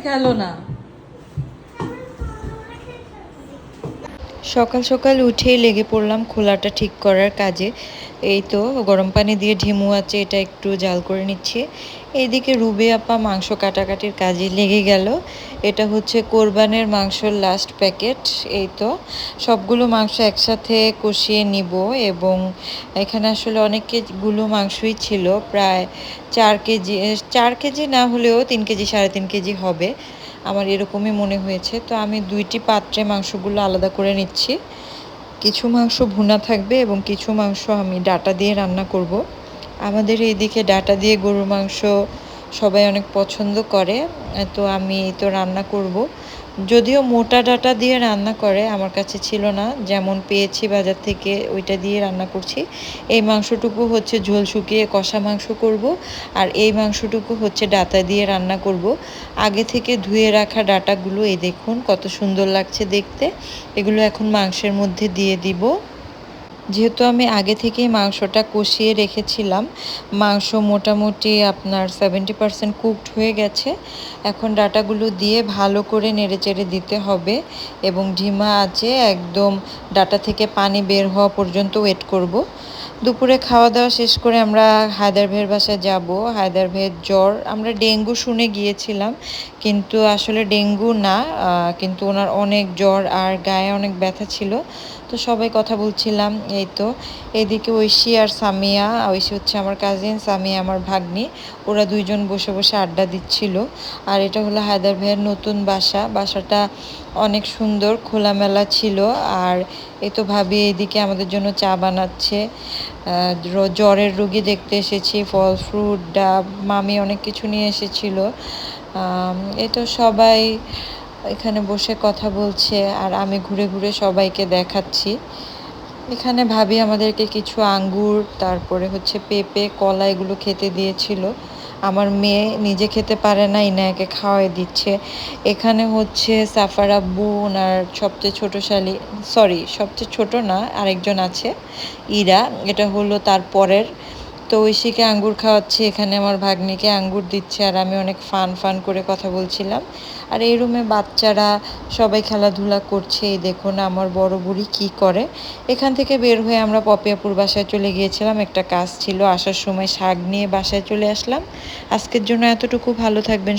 খেলো না। সকাল সকাল উঠেই লেগে পড়লাম খোলাটা ঠিক করার কাজে। এই তো গরম পানি দিয়ে ঢিমু আছে, এটা একটু জাল করে নিচ্ছি। এইদিকে রুবে আপা মাংস কাটাকাটির কাজে লেগে গেল। এটা হচ্ছে কোরবানের মাংসর লাস্ট প্যাকেট। এই তো সবগুলো মাংস একসাথে কষিয়ে নিব, এবং এখানে আসলে অনেকগুলো মাংসই ছিল, প্রায় 4 কেজি, 4 কেজি না হলেও 3 কেজি 3.5 কেজি হবে, আমার এরকমই মনে হয়েছে। তো আমি 2টি পাত্রে মাংসগুলো আলাদা করে নিচ্ছি। কিছু মাংস ভুনা থাকবে এবং কিছু মাংস আমি ডাটা দিয়ে রান্না করব। আমাদের এইদিকে ডাটা দিয়ে গরুর মাংস সবাই অনেক পছন্দ করে, তো আমি তো রান্না করব। যদিও মোটা ডাটা দিয়ে রান্না করে আমার কাছে ছিল না, যেমন পেয়েছি বাজার থেকে ওইটা দিয়ে রান্না করছি। এই মাংসটুকু হচ্ছে ঝোল শুকিয়ে কষা মাংস করব, আর এই মাংসটুকু হচ্ছে ডাটা দিয়ে রান্না করব। আগে থেকে ধুয়ে রাখা ডাটাগুলো এই দেখুন কত সুন্দর লাগছে দেখতে। এগুলো এখন মাংসের মধ্যে দিয়ে দিব। যেহেতু আমি আগে থেকেই মাংসটা কষিয়ে রেখেছিলাম, মাংস মোটামুটি আপনার 70% কুকড হয়ে গেছে। এখন ডাটাগুলো দিয়ে ভালো করে নেড়েচেড়ে দিতে হবে, এবং ঢিমা আছে একদম ডাটা থেকে পানি বের হওয়া পর্যন্ত ওয়েট করব। দুপুরে খাওয়া দাওয়া শেষ করে আমরা হায়দার ভাইয়ের বাসায় যাব। হায়দার ভাইয়ের জ্বর, আমরা ডেঙ্গু শুনে গিয়েছিলাম, কিন্তু আসলে ডেঙ্গু না, কিন্তু ওনার অনেক জ্বর আর গায়ে অনেক ব্যথা ছিল। তো সবাই কথা বলছিলাম। এই তো এদিকে ঐশী আর সামিয়া, ঐশী হচ্ছে আমার কাজিন, সামিয়া আমার ভাগ্নি, ওরা দুইজন বসে বসে আড্ডা দিচ্ছিল। আর এটা হলো হায়দার ভাইয়ের নতুন বাসা। বাসাটা অনেক সুন্দর, খোলামেলা ছিল। আর এই তো ভাবি এইদিকে আমাদের জন্য চা বানাচ্ছে। জ্বরের রোগী দেখতে এসেছি, ফল ফ্রুট ডাব, মামি অনেক কিছু নিয়ে এসেছিল। এই তো সবাই এখানে বসে কথা বলছে, আর আমি ঘুরে ঘুরে সবাইকে দেখাচ্ছি। এখানে ভাবি আমাদেরকে কিছু আঙ্গুর, তারপরে হচ্ছে পেঁপে, কলা এগুলো খেতে দিয়েছিল। আমার মেয়ে নিজে খেতে পারে না, ইনায়াকে খাওয়াই দিচ্ছে। এখানে হচ্ছে সাফার আব্বু, ওনার সবচেয়ে ছোট শালি, সরি সবচেয়ে ছোট না, আরেকজন আছে ইরা, এটা হলো তার পরের। তো ঐশীকে আঙ্গুর খাওয়াচ্ছে, এখানে আমার ভাগ্নিকে আঙ্গুর দিচ্ছে, আর আমি অনেক ফান ফান করে কথা বলছিলাম। আর এই রুমে বাচ্চারা সবাই খেলাধুলা করছে। এই দেখুন আমার বড় বুড়ি কি করে। এখান থেকে বের হয়ে আমরা পপিয়াপুর বাসায় চলে গিয়েছিলাম, একটা কাজ ছিল, আসার সময় শাক নিয়ে বাসায় চলে আসলাম। আজকের জন্য এতটুকু, ভালো থাকবেন।